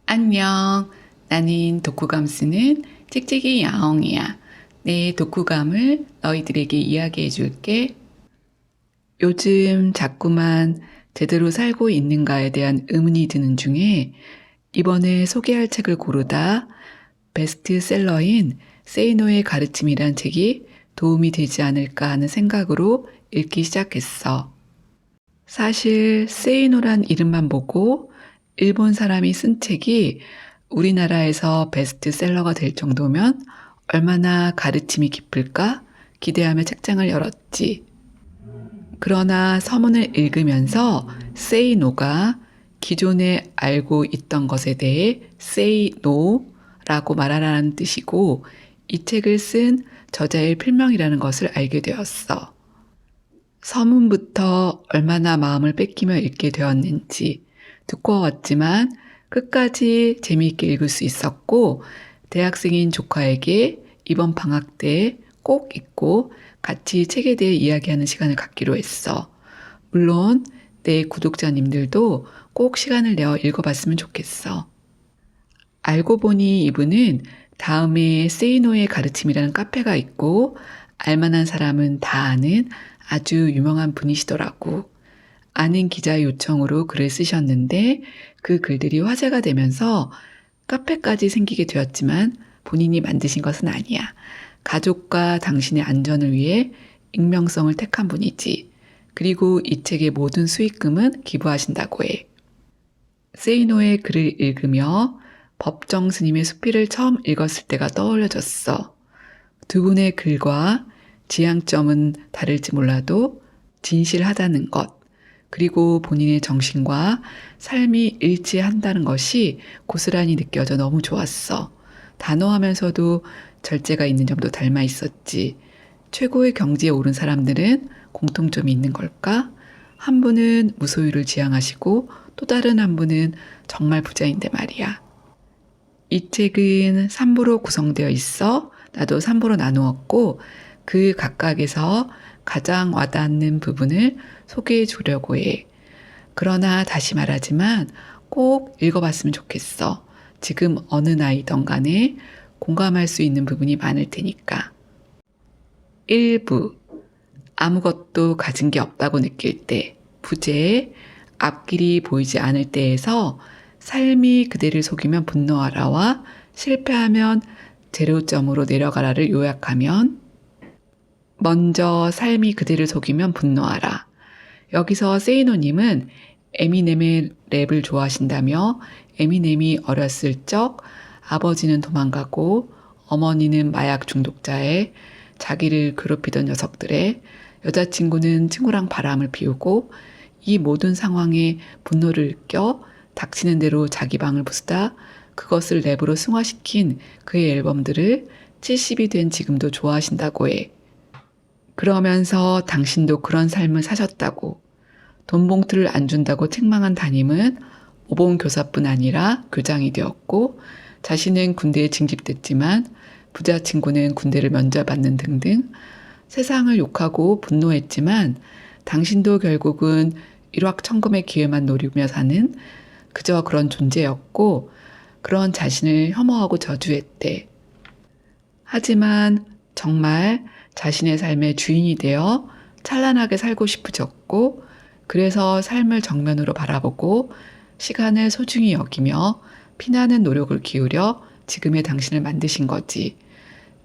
안녕. 나는 독후감 쓰는 찍찍이 야옹이야. 내 독후감을 너희들에게 이야기해 줄게. 요즘 자꾸만 제대로 살고 있는가에 대한 의문이 드는 중에 이번에 소개할 책을 고르다 베스트셀러인 세이노의 가르침이란 책이 도움이 되지 않을까 하는 생각으로 읽기 시작했어. 사실 세이노란 이름만 보고 일본 사람이 쓴 책이 우리나라에서 베스트셀러가 될 정도면 얼마나 가르침이 깊을까 기대하며 책장을 열었지. 그러나 서문을 읽으면서 say no가 기존에 알고 있던 것에 대해 say no라고 말하라는 뜻이고 이 책을 쓴 저자의 필명이라는 것을 알게 되었어. 서문부터 얼마나 마음을 뺏기며 읽게 되었는지 두꺼웠지만 끝까지 재미있게 읽을 수 있었고 대학생인 조카에게 이번 방학 때 꼭 읽고 같이 책에 대해 이야기하는 시간을 갖기로 했어. 물론 내 구독자님들도 꼭 시간을 내어 읽어봤으면 좋겠어. 알고 보니 이분은 다음에 세이노의 가르침이라는 카페가 있고 알만한 사람은 다 아는 아주 유명한 분이시더라고. 아는 기자 요청으로 글을 쓰셨는데 그 글들이 화제가 되면서 카페까지 생기게 되었지만 본인이 만드신 것은 아니야. 가족과 당신의 안전을 위해 익명성을 택한 분이지. 그리고 이 책의 모든 수익금은 기부하신다고 해. 세이노의 글을 읽으며 법정 스님의 수필을 처음 읽었을 때가 떠올려졌어. 두 분의 글과 지향점은 다를지 몰라도 진실하다는 것, 그리고 본인의 정신과 삶이 일치한다는 것이 고스란히 느껴져 너무 좋았어. 단호하면서도 절제가 있는 점도 닮아 있었지. 최고의 경지에 오른 사람들은 공통점이 있는 걸까? 한 분은 무소유를 지향하시고 또 다른 한 분은 정말 부자인데 말이야. 이 책은 3부로 구성되어 있어 나도 3부로 나누었고 그 각각에서 가장 와닿는 부분을 소개해 주려고 해. 그러나 다시 말하지만 꼭 읽어봤으면 좋겠어. 지금 어느 나이든 간에 공감할 수 있는 부분이 많을 테니까. 1부. 아무것도 가진 게 없다고 느낄 때, 부재, 앞길이 보이지 않을 때에서 삶이 그대를 속이면 분노하라와 실패하면 제로점으로 내려가라를 요약하면 먼저 삶이 그대를 속이면 분노하라. 여기서 세이노님은 에미넴의 랩을 좋아하신다며 에미넴이 어렸을 적 아버지는 도망가고 어머니는 마약 중독자에 자기를 괴롭히던 녀석들의 여자친구는 친구랑 바람을 피우고 이 모든 상황에 분노를 느껴 닥치는 대로 자기 방을 부수다 그것을 랩으로 승화시킨 그의 앨범들을 70이 된 지금도 좋아하신다고 해. 그러면서 당신도 그런 삶을 사셨다고. 돈 봉투를 안 준다고 책망한 담임은 오봉 교사뿐 아니라 교장이 되었고 자신은 군대에 징집됐지만 부자 친구는 군대를 면제받는 등등 세상을 욕하고 분노했지만 당신도 결국은 일확천금의 기회만 노리며 사는 그저 그런 존재였고 그런 자신을 혐오하고 저주했대. 하지만 정말 자신의 삶의 주인이 되어 찬란하게 살고 싶어졌고 그래서 삶을 정면으로 바라보고 시간을 소중히 여기며 피나는 노력을 기울여 지금의 당신을 만드신 거지.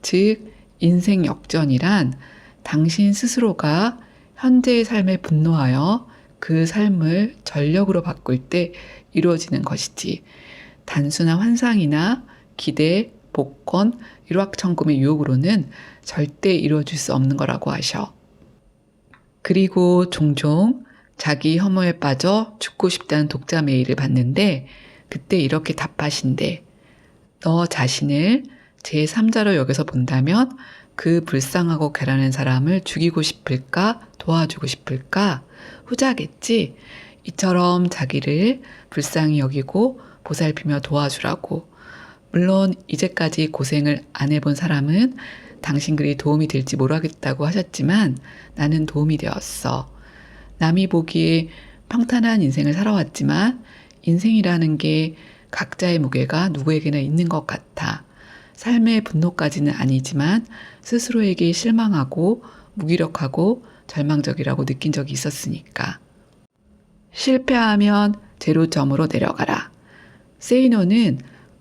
즉 인생 역전이란 당신 스스로가 현재의 삶에 분노하여 그 삶을 전력으로 바꿀 때 이루어지는 것이지. 단순한 환상이나 기대, 복권, 일확천금의 유혹으로는 절대 이루어질 수 없는 거라고 하셔. 그리고 종종 자기 혐오에 빠져 죽고 싶다는 독자 메일을 받는데 그때 이렇게 답하신대. 너 자신을 제3자로 여겨서 본다면 그 불쌍하고 괴란한 사람을 죽이고 싶을까? 도와주고 싶을까? 후자겠지? 이처럼 자기를 불쌍히 여기고 보살피며 도와주라고. 물론 이제까지 고생을 안 해본 사람은 당신 글이 도움이 될지 모르겠다고 하셨지만 나는 도움이 되었어. 남이 보기에 평탄한 인생을 살아왔지만 인생이라는 게 각자의 무게가 누구에게나 있는 것 같아. 삶의 분노까지는 아니지만 스스로에게 실망하고 무기력하고 절망적이라고 느낀 적이 있었으니까. 실패하면 제로점으로 내려가라. 세이노는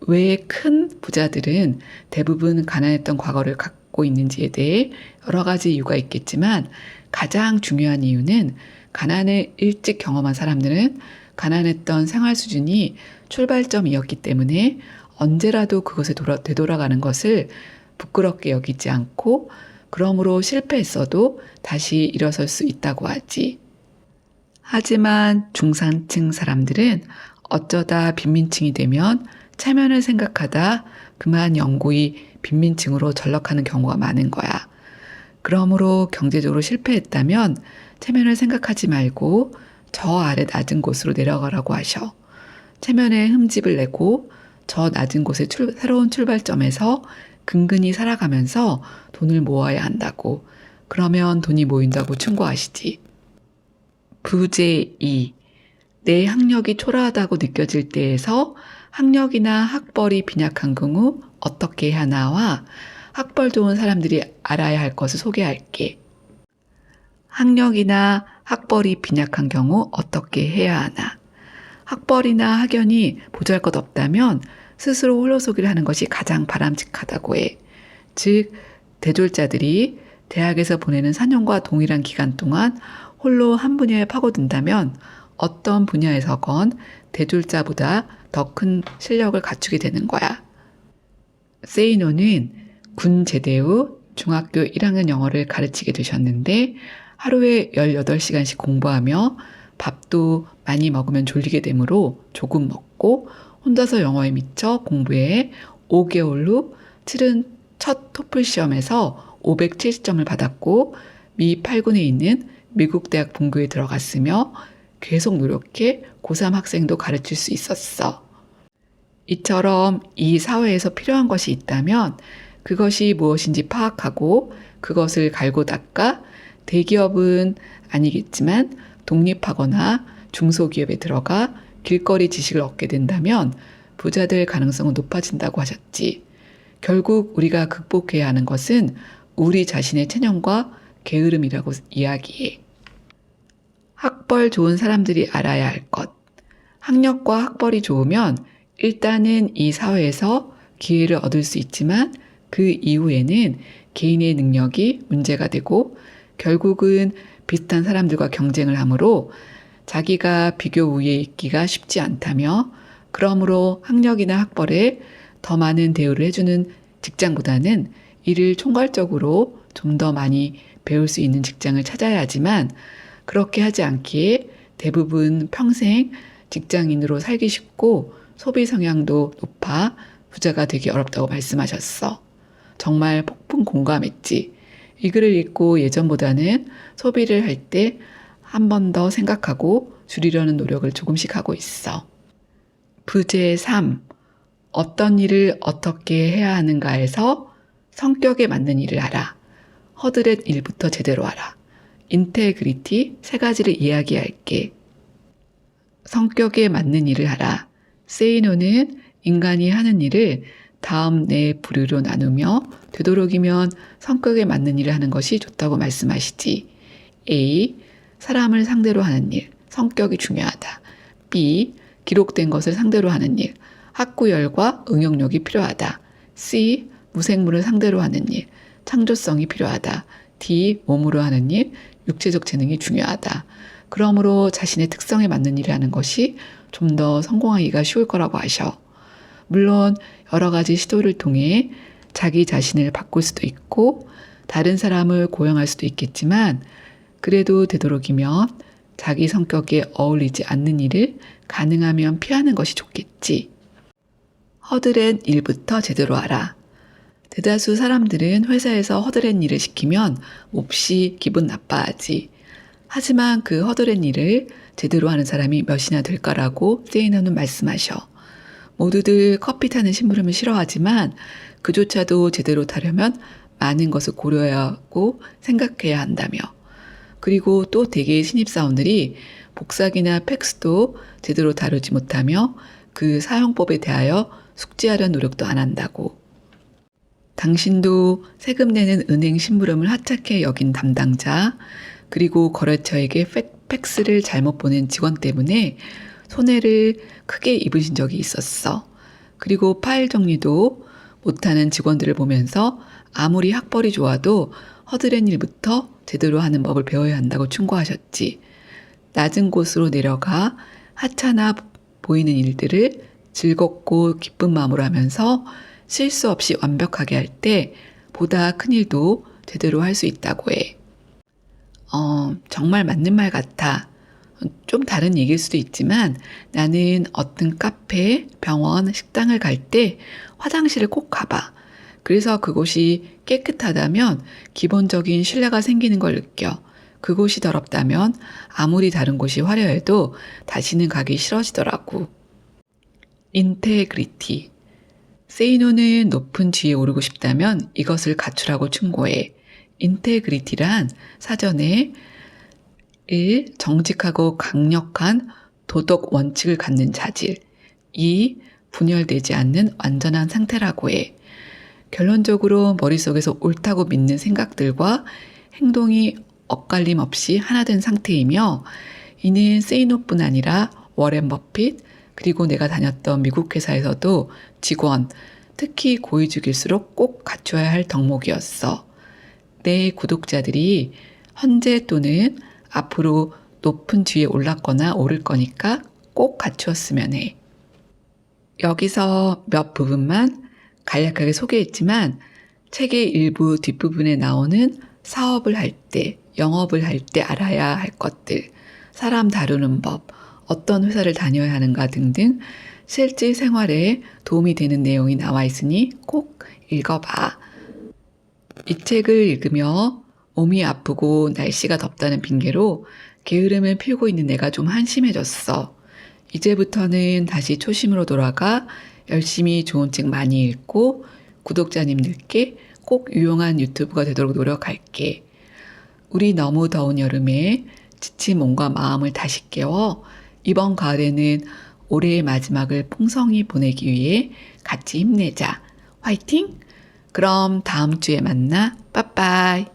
왜 큰 부자들은 대부분 가난했던 과거를 갖고 있는지에 대해 여러 가지 이유가 있겠지만 가장 중요한 이유는 가난을 일찍 경험한 사람들은 가난했던 생활 수준이 출발점이었기 때문에 언제라도 그것에 되돌아가는 것을 부끄럽게 여기지 않고 그러므로 실패했어도 다시 일어설 수 있다고 하지. 하지만 중산층 사람들은 어쩌다 빈민층이 되면 체면을 생각하다 그만 영구히 빈민층으로 전락하는 경우가 많은 거야. 그러므로 경제적으로 실패했다면 체면을 생각하지 말고 저 아래 낮은 곳으로 내려가라고 하셔. 체면에 흠집을 내고 저 낮은 곳의 새로운 출발점에서 근근히 살아가면서 돈을 모아야 한다고. 그러면 돈이 모인다고 충고하시지. 부제 2. 내 학력이 초라하다고 느껴질 때에서 학력이나 학벌이 빈약한 경우 어떻게 해야 하나와 학벌 좋은 사람들이 알아야 할 것을 소개할게. 학력이나 학벌이 빈약한 경우 어떻게 해야 하나. 학벌이나 학연이 보잘것 없다면 스스로 홀로서기를 하는 것이 가장 바람직하다고 해. 즉, 대졸자들이 대학에서 보내는 4년과 동일한 기간 동안 홀로 한 분야에 파고든다면 어떤 분야에서건 대졸자보다 더 큰 실력을 갖추게 되는 거야. 세이노는 군 제대 후 중학교 1학년 영어를 가르치게 되셨는데 하루에 18시간씩 공부하며 밥도 많이 먹으면 졸리게 되므로 조금 먹고 혼자서 영어에 미쳐 공부해 5개월 후 치른 첫 토플 시험에서 570점을 받았고 미 8군에 있는 미국 대학 본교에 들어갔으며 계속 노력해 고3 학생도 가르칠 수 있었어. 이처럼 이 사회에서 필요한 것이 있다면 그것이 무엇인지 파악하고 그것을 갈고 닦아 대기업은 아니겠지만 독립하거나 중소기업에 들어가 길거리 지식을 얻게 된다면 부자 될 가능성은 높아진다고 하셨지. 결국 우리가 극복해야 하는 것은 우리 자신의 체념과 게으름이라고 이야기해. 학벌 좋은 사람들이 알아야 할 것. 학력과 학벌이 좋으면 일단은 이 사회에서 기회를 얻을 수 있지만 그 이후에는 개인의 능력이 문제가 되고 결국은 비슷한 사람들과 경쟁을 하므로 자기가 비교 우위에 있기가 쉽지 않다며 그러므로 학력이나 학벌에 더 많은 대우를 해주는 직장보다는 이를 총괄적으로 좀 더 많이 배울 수 있는 직장을 찾아야 하지만 그렇게 하지 않기에 대부분 평생 직장인으로 살기 쉽고 소비 성향도 높아 부자가 되기 어렵다고 말씀하셨어. 정말 폭풍 공감했지. 이 글을 읽고 예전보다는 소비를 할 때 한 번 더 생각하고 줄이려는 노력을 조금씩 하고 있어. 부제 3. 어떤 일을 어떻게 해야 하는가에서 성격에 맞는 일을 하라. 허드렛 일부터 제대로 하라. 인테그리티 3가지를 이야기할게. 성격에 맞는 일을 하라. 세이노는 인간이 하는 일을 다음 네 부류로 나누며 되도록이면 성격에 맞는 일을 하는 것이 좋다고 말씀하시지. A. 사람을 상대로 하는 일, 성격이 중요하다. B. 기록된 것을 상대로 하는 일, 학구열과 응용력이 필요하다. C. 무생물을 상대로 하는 일, 창조성이 필요하다. D. 몸으로 하는 일, 육체적 재능이 중요하다. 그러므로 자신의 특성에 맞는 일을 하는 것이 좀 더 성공하기가 쉬울 거라고 하셔. 물론 여러 가지 시도를 통해 자기 자신을 바꿀 수도 있고 다른 사람을 고용할 수도 있겠지만 그래도 되도록이면 자기 성격에 어울리지 않는 일을 가능하면 피하는 것이 좋겠지. 허드렛 일부터 제대로 하라. 대다수 사람들은 회사에서 허드렛 일을 시키면 몹시 기분 나빠하지. 하지만 그 허드렛 일을 제대로 하는 사람이 몇이나 될까라고 세이너는 말씀하셔. 모두들 커피 타는 심부름을 싫어하지만 그조차도 제대로 타려면 많은 것을 고려해야 하고 생각해야 한다며. 그리고 또 대개의 신입사원들이 복사기나 팩스도 제대로 다루지 못하며 그 사용법에 대하여 숙지하려는 노력도 안 한다고. 당신도 세금 내는 은행 심부름을 하찮게 여긴 담당자, 그리고 거래처에게 팩스를 잘못 보낸 직원 때문에 손해를 크게 입으신 적이 있었어. 그리고 파일 정리도 못하는 직원들을 보면서 아무리 학벌이 좋아도 허드렛 일부터 제대로 하는 법을 배워야 한다고 충고하셨지. 낮은 곳으로 내려가 하찮아 보이는 일들을 즐겁고 기쁜 마음으로 하면서 실수 없이 완벽하게 할 때 보다 큰 일도 제대로 할 수 있다고 해. 정말 맞는 말 같아. 좀 다른 얘기일 수도 있지만 나는 어떤 카페, 병원, 식당을 갈 때 화장실을 꼭 가봐. 그래서 그곳이 깨끗하다면 기본적인 신뢰가 생기는 걸 느껴. 그곳이 더럽다면 아무리 다른 곳이 화려해도 다시는 가기 싫어지더라고. 인테그리티. 세이노는 높은 지위에 오르고 싶다면 이것을 갖추라고 충고해. 인테그리티란 사전에 1. 정직하고 강력한 도덕 원칙을 갖는 자질. 2. 분열되지 않는 완전한 상태라고 해. 결론적으로 머릿속에서 옳다고 믿는 생각들과 행동이 엇갈림 없이 하나 된 상태이며, 이는 세이노뿐 아니라 워렌 버핏, 그리고 내가 다녔던 미국 회사에서도 직원, 특히 고위직일수록 꼭 갖춰야 할 덕목이었어. 내 구독자들이 현재 또는 앞으로 높은 지위에 올랐거나 오를 거니까 꼭 갖추었으면 해. 여기서 몇 부분만 간략하게 소개했지만 책의 일부 뒷부분에 나오는 사업을 할 때, 영업을 할 때 알아야 할 것들, 사람 다루는 법, 어떤 회사를 다녀야 하는가 등등 실제 생활에 도움이 되는 내용이 나와 있으니 꼭 읽어봐. 이 책을 읽으며 몸이 아프고 날씨가 덥다는 핑계로 게으름을 피우고 있는 내가 좀 한심해졌어. 이제부터는 다시 초심으로 돌아가 열심히 좋은 책 많이 읽고 구독자님들께 꼭 유용한 유튜브가 되도록 노력할게. 우리 너무 더운 여름에 지친 몸과 마음을 다시 깨워 이번 가을에는 올해의 마지막을 풍성히 보내기 위해 같이 힘내자. 화이팅! 그럼 다음 주에 만나. 빠빠이.